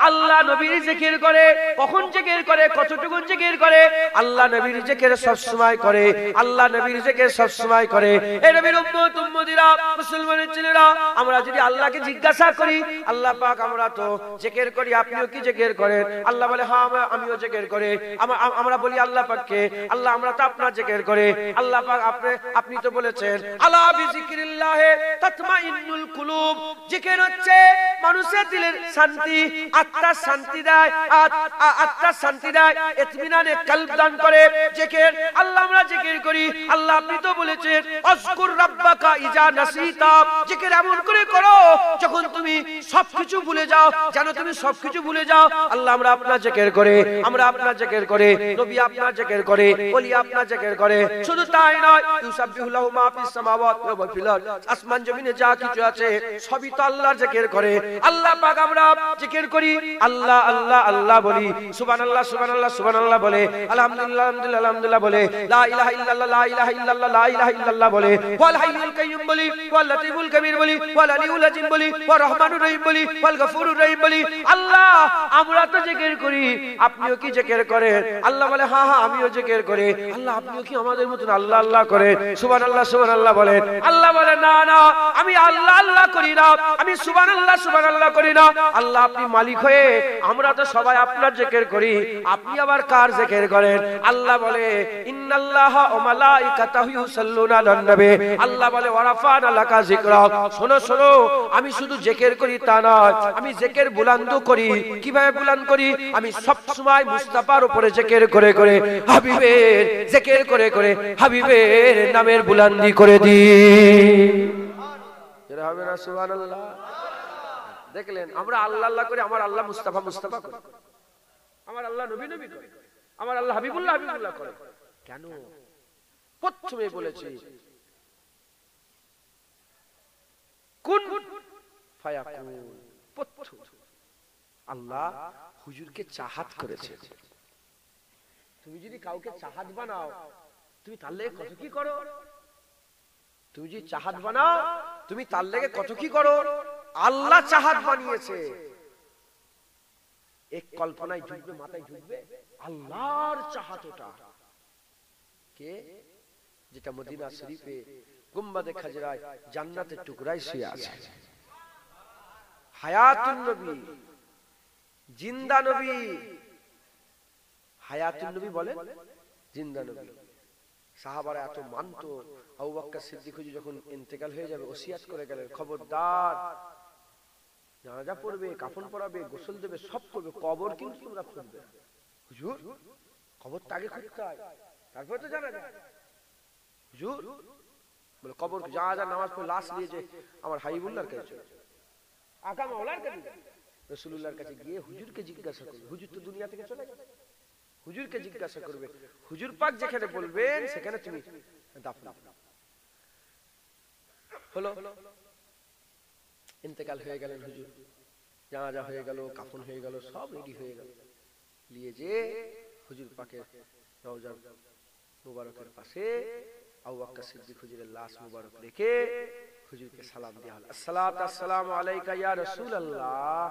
আল্লাহ নবীর জিকির করে, কখন জিকির করে, কতটুকু জিকির করে? আল্লাহ নবীর জিকির সব সময় করে, আল্লাহ নবীর জিকির সব সময় করে। এ নবীর উম্মত উম্মতিরা, মুসলমানের ছেলেরা, আমরা যদি আল্লাহকে জিজ্ঞাসা করি, আল্লাহ পাক আমরা তো জিকির করি, আপনিও কি জিকির করেন? আল্লাহ বলে হ্যাঁ আমিও জিকির করি। আমরা বলি আল্লাহ পাককে, আল্লাহ আমরা তো আপনার জিকির করে। আল্লাহ পাক আপনি তো বলেছেন আলা বিজিক্রিল্লাহ তাতমাইন্নুল কুলুব, জিকির হচ্ছে মানুষের দিলের শান্তি, আত্মার শান্তি দেয়, আত্মার শান্তি দেয়, ইতমিনানে কলব দান করে। জিকির আল্লাহ আমরা জিকির করি, আল্লাহ আপনি তো বলেছেন আযকুর রাব্বাকা ইজা নাসিতা, জিকির এমন করে করো যখন তুমি সবকিছু ভুলে যাও, যেন তুমি সবকিছু ভুলে যাও। আল্লাহ আমরা আপনার জিকির করে, আমরা আপনার জিকির করে, নবী আপনার জিকির করে, ওলি আপনার জিকির করে। শুধু তাই নয়, ইউসাব্বিহু লাহু মা ফিস সামাওয়াতি ওয়া মা ফিল আরদ, আসমান জমিনে যা কিছু আছে সবই তো আল্লাহর জিকির করে। আল্লাহ পাক আমরা জিকির করি, আল্লাহ আল্লাহ আল্লাহ বলি, সুবহানাল্লাহ সুবহানাল্লাহ সুবহানাল্লাহ বলে, আলহামদুলিল্লাহ আলহামদুলিল্লাহ আলহামদুলিল্লাহ বলে, লা ইলাহা ইল্লাল্লাহ লা ইলাহা ইল্লাল্লাহ লা ইলাহা ইল্লাল্লাহ বলে, ওয়াল হাইয়ুল কাইয়্যুম বলি, ওয়াল লাতীফুল কবির বলি, ওয়াল আলিউল আজিম বলি, ওয়ার রহমানুর রহিম বলি, ওয়াল গফুরুর রহিম বলি। আল্লাহ আমরা তো জিকির করি, আপনিও কি জিকির করেন? আল্লাহ বলে হ্যাঁ হ্যাঁ আমিও জিকির করি। আল্লাহ আপনিও কি আমাদের মতন আল্লাহ আল্লাহ করেন? সুবহানাল্লাহ সুবহানাল্লাহ বলেন। আল্লাহ বলে না না, আমি আল্লাহ আল্লাহ করি না, আমি সুবহানাল্লাহ সুবহানাল্লাহ করি না। আল্লাহ আপনি মালিক হয়ে আমরা তো সবাই আপনার জিকির করি, আপনি আবার কার জিকির করেন? আল্লাহ বলে ইন্নাল্লাহা ওয়া মালাইকাতাহু ইউসাল্লুনা আলান নবী, আল্লাহ বলে ওয়া রাফা'না লাকা যিকরাক। শোনো শোনো, আমি শুধু জিকির করি তা নয়, আমি জিকির বুলন্দ করি। কিভাবে বুলন্দ করি? আমি সব সময় মুস্তাফার উপরে জিকির করে করে, হাবিবের জিকির করে করে হাবিবের নামের বুলন্দি করে দিই। এরা হবে না সুবহানাল্লাহ? দেখলেন, আমরা আল্লাহ আল্লাহ করি, আমার আল্লাহ মুস্তাফা মুস্তাফা করে, আমার আল্লাহ নবী নবী করে, আমার আল্লাহ হাবিবুল্লাহ হাবিবুল্লাহ করে। কেন? প্রথমে বলেছি কুন ফায়াকুন। আল্লাহ হুজুরকে চাহাত করেছে। তুমি যদি কাউকে চাহাত বানাও, তুমি তার লেগে কত কি করো? তুমি যদি চাহাত বানাও, তুমি তার লেগে কত কি করো? আল্লাহ চাহাত বানিয়েছে। এক কল্পনায় ঢুকবে, মাথায় ঢুকবে আল্লাহর চাহাত। ওটা কে? যেটা মদিনা শরীফে গুম্বাদে খাজরায় জান্নাতের টুকরায় শুয়ে আছে। হায়াতুন নবী, জিন্দা নবী। হায়াতুন নবী বলে, জিন্দা নবী। সাহাবারা এত মানত। আবু বকর সিদ্দিক হুজুর যখন ইন্তেকাল হয়ে যাবে ওসিয়াত করে গেলেন, খবরদার জানাজা পড়বে, কাফন পরাবে, গোসল দেবে, সব করবে, কবর কিন্তু তোমরা খুঁজবে না। হুজুর কবর আগে খুঁজতে হয়, তারপরে তো জানাজা। হুজুর বলে কবর জানাজা নামাজ পড়ে লাশ নিয়ে যে আমার হাবিবুল্লাহর কাছে, আকা মাওলার কাছে, রাসূলুল্লাহর কাছে গিয়ে হুজুরকে জিজ্ঞাসা করবে। হুজুর তো দুনিয়া থেকে চলে গেছে, হুজুরকে জিজ্ঞাসা করবে, হুজুর পাক যেখানে বলবেন সেখানে তুমি দাফন হলো। ইন্তেকাল হয়ে গেলেন হুজুর, জানাজা হয়ে গেল, কাফন হয়ে গেল, সব রেডি হয়ে গেল। নিয়ে যে হুজুর পাকের রওজা মুবারকের পাশে আবু বকর সিদ্দিক হুজুরের লাশ মুবারক রেখে হুজুরকে সালাম দেয়া হলো। আসসালাতু আসসালামু আলাইকা ইয়া রাসূলুল্লাহ,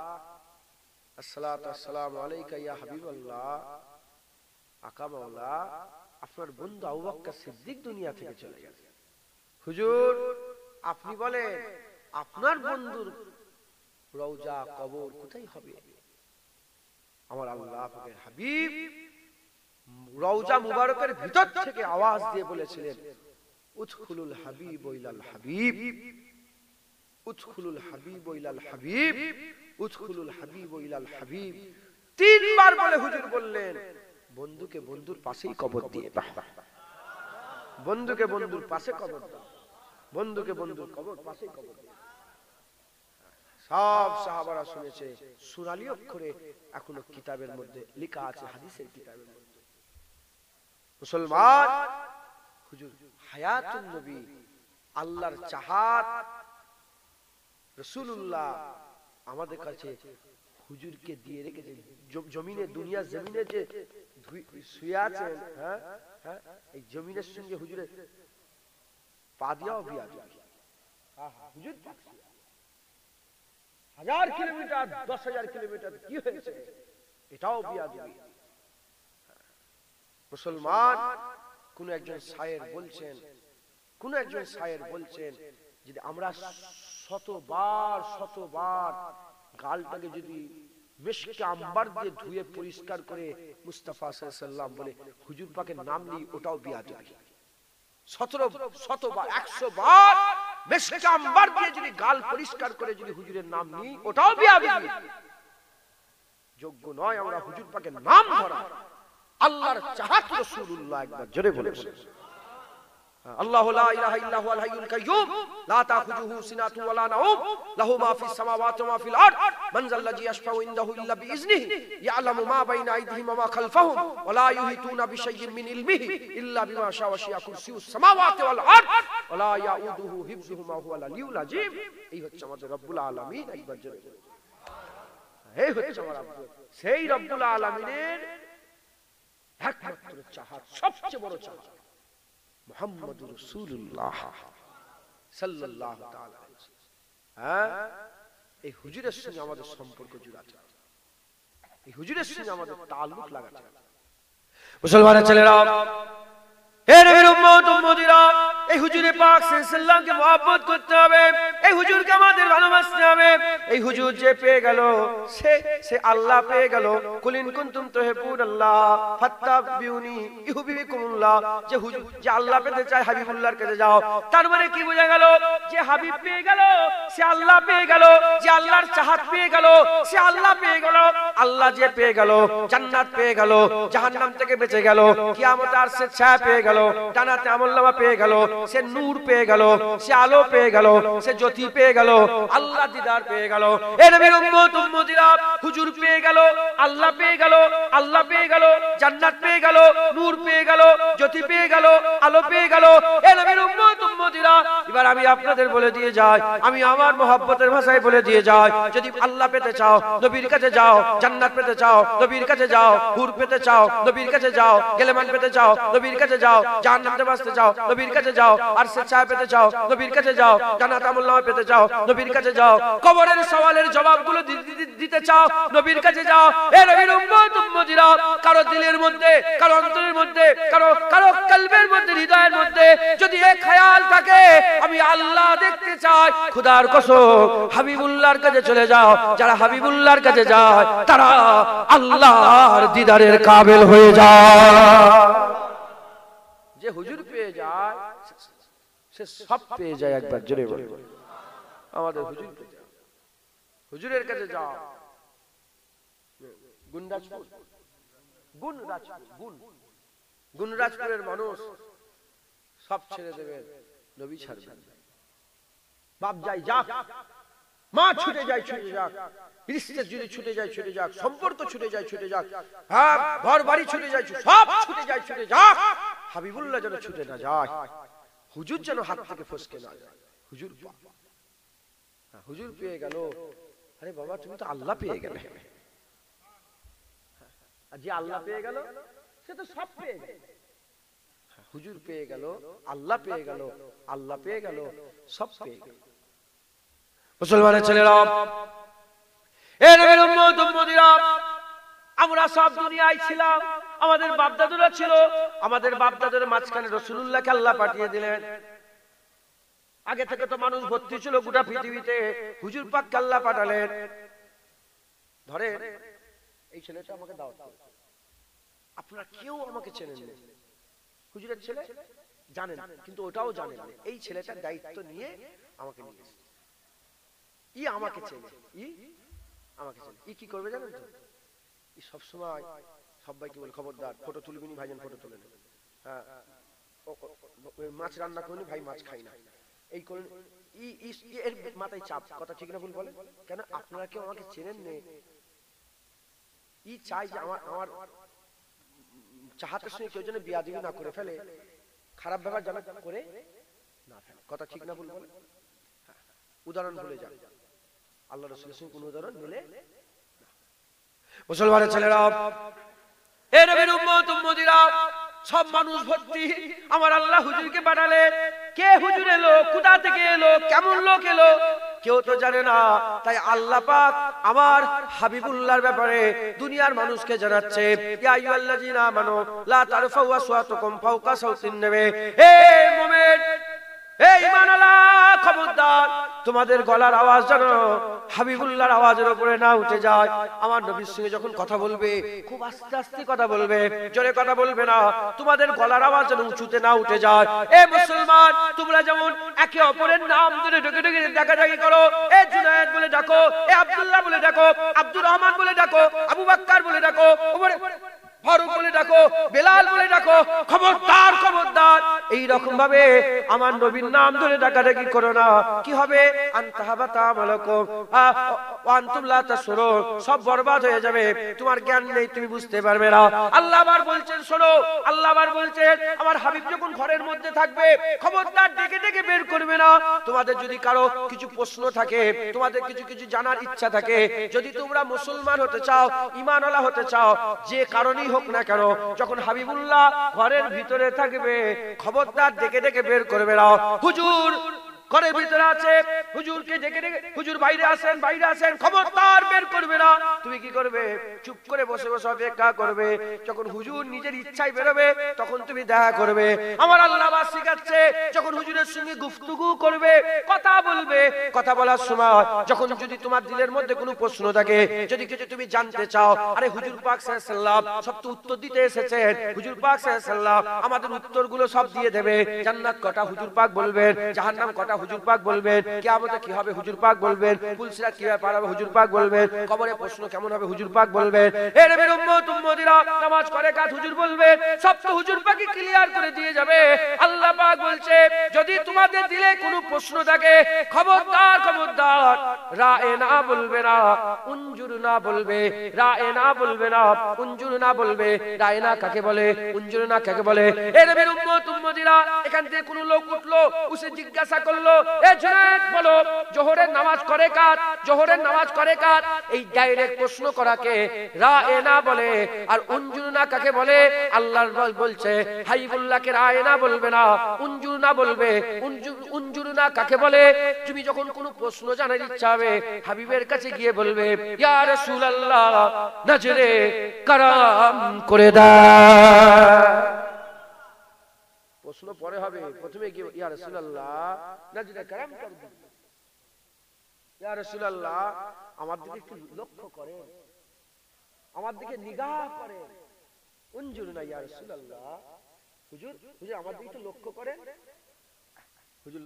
আসসালাতু আসসালামু আলাইকা ইয়া হাবিবাল্লাহ। আকা মাওলা, আপনার বন্ধু আবু বকর সিদ্দিক দুনিয়া থেকে চলে গেছে। হুজুর আপনি বলেন আপনার বন্ধুর রওজা কবর কোথায় হবে? আমার আল্লাহ পাকের হাবিব রওজা মুবারকের ভিতর থেকে আওয়াজ দিয়ে বলেছিলেন উদখুলুল হাবিব ইলাল হাবিব। উদখুলুল হাবিব ইলাল হাবিব, উদখুলুল হাবিব ইলাল হাবিব। তিনবার বলে হুজুর বললেন বন্ধুকে বন্ধুর পাশেই কবর দিয়ে দাও, বন্ধুকে বন্ধুর পাশে কবর দাও, বন্ধুকে বন্ধুর কবর পাশেই কবর দাও। সব সাহাবারা শুনেছে, সুরালি অক্ষরে এখনো কিতাবের মধ্যে লেখা আছে, হাদিসের কিতাবের মধ্যে। মুসলমান, হুজুর হায়াতুন নবী, আল্লাহর চাহাত, রাসূলুল্লাহ আমাদের কাছে হুজুরকে দিয়ে রেখেছে। জমিনে, দুনিয়া জমিনে যে শুয়ে আছেন, হ্যাঁ হ্যাঁ, এই জমিনের সঙ্গে হুজুরের পা দিয়াও বিয়া যাবে। হুজুর 1000 কিলোমিটার 10,000 কিলোমিটার কি হয়েছে, এটাও বিয়া যাবে। মুসলমান, কোন একজন শায়ের বলছেন, কোন একজন শায়ের বলছেন, যদি আমরা শতবার গালটাকে যদি মিশকে আম্বার দিয়ে ধুয়ে পরিষ্কার করে মুস্তাফা সাল্লাল্লাহু আলাইহি ওয়াসাল্লাম বলে হুজুর পাকের নাম নিই, ওটাও বিয়া যাবে। 100বার 100 বার মিশকে আম্বার দিয়ে যদি গাল পরিষ্কার করে যদি হুজুরের নাম নিই, ওটাও বিয়া যাবে। যোগ্য নয় আমরা হুজুর পাকের নাম ধরা। আল্লাহর চাহাত রাসূলুল্লাহ একবার জোরে বলে আল্লাহু লা ইলাহা ইল্লা হুয়াল হাইয়ুল কাইয়্যুম লা তাখুযুহু সিনাতুন ওয়া লা নাওম লাহু মা ফিস সামাওয়াতি ওয়া মা ফিল আরদ মান যাল্লাযী ইয়াশফাউ ইনদাহু ইল্লা বিইজনিহি ইয়ালামু মা বাইনা আইদিহিম ওয়া মা খালফাহুম ওয়া লা ইউহিতুনা বিশাইইন মিন ইলমিহি ইল্লা বিমা শাআ ওয়া শিয়া কুরসিয়ুস সামাওয়াতি ওয়াল আরদ ওয়া লা ইয়াউদুহু হিফযুহুমা হুয়াল আলিয়্যুল আযীম। এই হচ্ছে আমাদের রব্বুল আলামিন, একবার জোরে বলুন এই হচ্ছে আমার রব্বুল, সেই রব্বুল আলামিনের একমাত্র চাহাত, সবচেয়ে বড় চাহাত মুহাম্মদুর রাসূলুল্লাহ সাল্লাল্লাহু তাআলা আলাইহি ওয়াসাল্লাম। এই হুজুরের সঙ্গে আমাদের সম্পর্ক জুড়ে আছে, এই হুজুরের সঙ্গে আমাদের তাল্লুক লাগাতে আছে। মুসলমানের ছেলেরা, হে নবীর উম্মত উম্মতিরা, এই হুজুরে পাক সাল্লাল্লাহু আলাইহি ওয়াসাল্লামকে মহব্বত করতে হবে, এই হুজুরকে আমাদের ভালোবাসতে হবে। এই হুজুর যে পেয়ে গেল, সে আল্লাহ পেয়ে গেল। কুলিন কুনতুম তুহিব্বুনাল্লাহ ফাত্তাবিউনি ইউহিব্বুকুমুল্লাহ। যে হুজুর, যে আল্লাহ পেতে চায় হাবিবুল্লাহর কাছে যাও। তার মানে কি বোঝা গেল? যে হাবিব পেয়ে গেল সে আল্লাহ পেয়ে গেল, যে আল্লাহর চাহাত পেয়ে গেল সে আল্লাহ পেয়ে গেল। আল্লাহ যে পেয়ে গেল, জান্নাত পেয়ে গেল, জাহান্নাম থেকে বেঁচে গেল, কিয়ামতে আরশের ছায়া পেয়ে গেল, জান্নাতে আমলনামা পেয়ে গেল, সে নূর পেয়ে গেল, সে আলো পেয়ে গেল, সে জ্যোতি পেয়ে গেল, আল্লাহ দিদার পেয়ে গেল। এ নবীর উম্মত উম্মতিরা, হুজুর পেয়ে গেল, আল্লাহ পেয়ে গেল, আল্লাহ পেয়ে গেল, জান্নাত পেয়ে গেল, নূর পেয়ে গেল, জ্যোতি পেয়ে গেল, আলো পেয়ে গেল। এ নবীর উম্মত উম্মতিরা, এবার আমি আপনাদের বলে দিয়ে যাই, আমি আমার মহব্বতের ভাষায় বলে দিয়ে যাই, যদি আল্লাহ পেতে চাও নবীর কাছে যাও, জান্নাত পেতে চাও নবীর কাছে যাও, হুর পেতে চাও নবীর কাছে যাও, গেলেমান পেতে চাও নবীর কাছে যাও, জাহান্নাম থেকে বাঁচতে চাও নবীর কাছে যাও, আরশের ছায়া পেতে চাও নবীর কাছে যাও, জান্নাত আমলনামা পেতে চাও নবীর কাছে যাও, কবরের সওয়ালের জবাবগুলো দিতে চাও নবীর কাছে যাও। এ নবীর উম্মত উম্মতিরা, কারো দিলের মধ্যে, কারো অন্তরের মধ্যে, কারো কলবের মধ্যে, হৃদয়ের মধ্যে যদি এক খেয়াল থাকে আমি আল্লাহ দেখতে চাই, খোদার কসম হাবিবুল্লাহর কাছে চলে যাও। যারা হাবিবুল্লাহর কাছে যায় তারা আল্লাহর দিদারের কাবিল হয়ে যায়। যে হুজুর পেয়ে যায় সে সব পেয়ে যায়, একবার জোরে বলে আমাদের হুজুর পেয়ে যায়। হুজুরের কাছে যাও, গুণরাজপুরের মানুষ সব ছেড়ে দেবেন, নবী ছাড়বেন। বাপ যাই যাক, মা ছুটে যায় ছুটে যাক, রিশতে যদি ছুটে যায় ছুটে যাক, সম্পর্ক ছুটে যায় ছুটে যাক, হ্যাঁ ঘর বাড়ি ছুটে যায়, সব ছুটে যায় ছুটে যাক, হাবিবুল্লাহ যেন ছুটে না যায়, হুজুর যেন হাত থেকে ফসকে না যায়। হুজুর হুজুর পেয়ে গেল, আরে বাবা তুমি তো আল্লাহ পেয়ে গেলে। আর যে আল্লাহ পেয়ে গেল সে তো সব পেয়ে গেল। হুজুর পেয়ে গেল, আল্লাহ পেয়ে গেল, আল্লাহ পেয়ে গেল, সব পেয়ে গেল। মুসলমানের ছেলেরা, এ নবীর উম্মত উম্মতিরা, আমরা সব দুনিয়ায় ছিলাম, আমাদের বাপ দাদুরা ছিল, আমাদের বাপ দাদুর মাঝখানে রাসূলুল্লাহকে আল্লাহ পাঠিয়ে দিলেন। আগে থেকে তো মানুষ ভর্তি ছিল গোটা পৃথিবীতে, হুজুর পাককে আল্লাহ পাঠালেন। ধরে এই ছেলেটা আমাকে দাওয়াত করেছে, আপনারা কেউ আমাকে চেনেন না, হুজুরের ছেলে জানেন কিন্তু ওটাও জানেন, এই ছেলেটার দায়িত্ব নিয়ে আমাকে নিয়ে এসেছে। ই আমাকে চেনে, ই আমাকে চেনে। ই কি করবে জানেন তো? ই সব সময় সবাইকে বলে খবরদার ফটো তুলবিনি ভাইজান, ফটো তুলে নেন। হ্যাঁ, মাছ রান্না করিনি ভাই, মাছ খাই না, এই করে এর মাথায় চাপ। কথা ঠিক না ভুল বলেন? কেন আপনারা কেউ আমাকে চেনেন নে? ই চাই যে আমার চাহাতের সঙ্গে কেউ যেন বিয়াদবি না করে ফেলে, খারাপ ব্যবহার যেন করে না ফেলে। কথা ঠিক না ভুল বলেন? উদাহরণ ভুলে যান, আল্লাহ রাসূলের সঙ্গে কোন উদাহরণ মিলে না। মুসলমানের ছেলেরা, এ নবীর উম্মত উম্মতিরা, সব মানুষ ভর্তি। আমার আল্লাহ হুজুরকে পাঠালে, কে হুজুর এলো, কোথা থেকে এলো, কেমন লোক এলো, কেউ তো জানে না। তাই আল্লাহ পাক আমার হাবিবুল্লাহর ব্যাপারে দুনিয়ার মানুষকে জানাচ্ছে, ইয়া আইয়ুহাল্লাযীনা আমানু লা তারফাউ আসওয়াতাকুম ফাওকা সাওতিন নবী। হে মুমিন, হে ঈমানওয়ালা, খবরদার তোমাদের গলার আওয়াজ যেন হাবিবুল্লাহর আওয়াজের উপরে না উঠে যায়। আমার নবীর সঙ্গে যখন কথা বলবে খুব আস্তে আস্তে কথা বলবে, জোরে কথা বলবে না। তোমাদের গলার আওয়াজ যেন উঁচুতে না উঠে যায়। এ মুসলমান, তোমরা যেমন একে অপরের নাম ধরে ঢুকে ঢুকে ডাকাডাকি করো, এ জুনায়েদ বলে ডাকো, এ আব্দুল্লাহ বলে ডাকো, আব্দুর রহমান বলে ডাকো, আবু বকর বলে ডাকো, ওমর ফারুক বলে ডাকো, বেলাল বলে ডাকো, খবরদার খবরদার এই রকম ভাবে আমার নবীর নাম ধরে ডাকাডাকি করো না। কি হবে? আনতাহাবাতা আমালাকুম ওয়া আনতুম লা তাশউরুন, সব বরবাদ হয়ে যাবে, তোমার জ্ঞান নেই, তুমি বুঝতে পারবে না। আল্লাহ আবার বলছেন, শোনো, আল্লাহ আবার বলছেন, আমার হাবিব যখন ঘরের মধ্যে থাকবে খবরদার ডেকে ডেকে বের করবে না। তোমাদের যদি কারো কিছু প্রশ্ন থাকে, তোমাদের কিছু কিছু জানার ইচ্ছা থাকে, যদি তোমরা মুসলমান হতে চাও, ঈমানওয়ালা হতে চাও, যে কারণেই হোক না কেন, যখন হাবিবুল্লাহ ঘরের ভিতরে থাকবে খবরদার ডেকে ডেকে বের করবে না। হুজুর ঘরের ভিতরে আছে, হুজুরকে ডেকে ডেকে, হুজুর বাইরে আসেন, বাইরে আসেন, খবরদার বের করবে না। তুমি কি করবে? চুপ করে বসে বসে অপেক্ষা করবে। যখন হুজুর নিজের ইচ্ছায় বেরোবে তখন তুমি দেখা করবে। আমার আল্লাহ বাস শিখাচ্ছে, যখন হুজুরের সঙ্গে গুফতগু করবে, কথা বলবে, কথা বলার সময় যখন যদি তোমার দিলের মধ্যে কোনো প্রশ্ন থাকে, যদি কিছু তুমি জানতে চাও, আরে হুজুর পাক সাল্লাল্লাহু আলাইহি ওয়াসাল্লাম সব তো উত্তর দিতে এসেছেন, হুজুর পাক সাল্লাল্লাহু আলাইহি ওয়াসাল্লাম আমাদের উত্তরগুলো সব দিয়ে দেবে। জান্নাত কটা হুজুর পাক বলবেন, জাহান্নাম কটা হুজুর পাক বলবেন, কিয়ামতে কি হবে হুজুর পাক বলবেন, পুলসিরাত কিভাবে পার হবে হুজুর পাক বলবেন, কবরে প্রশ্ন কেমন হবে হুজুর পাক বলবেন। হে নবীর উম্মত উম্মতিরা, নামাজ করে কাজ হুজুর বলবেন, সব তো হুজুর পাকই ক্লিয়ার করে দিয়ে যাবে। আল্লাহ পাক বলছে, যদি তোমাদের দিলে কোনো প্রশ্ন থাকে খবরদার খবরদার রায়ে না বলবে না, উনজুর না বলবে, রায়ে না বলবে না, উনজুর না বলবে। রায়ে না কাকে বলে, উনজুর না কাকে বলে? হে নবীর উম্মত উম্মতিরা, এখান থেকে কোনো লোক উঠলো, উসে জিজ্ঞাসা করলো, এ জুনায়েদ বলো জোহরের নামাজ করে কার, জোহরের নামাজ করে কার? এই ডাইরেক্ট প্রশ্ন করাকে রায়ে না বলে। আর উনজুর না কাকে বলে? আল্লাহ বলছে হাবিবুল্লাহকে রায়ে না বলবে না, উনজুর না বলবে। উনজুর না কাকে বলে? তুমি যখন কোনো প্রশ্ন জানার ইচ্ছা হবে হাবিবের কাছে গিয়ে বলবে, ইয়া রাসূলুল্লাহ নজরে করম করে দাও। প্রশ্ন পরে হবে, প্রথমে গিয়ে ইয়া রাসূলুল্লাহ নজরে করম করে দিন, ইয়া রাসূলুল্লাহ আমার দিকে একটু লক্ষ্য করেন, আমার দিকে নিগাহ করেন। উনজুর না ইয়া রাসূলুল্লাহ, হুজুর হুজুর আমার দিকে একটু লক্ষ্য করেন, হুজুর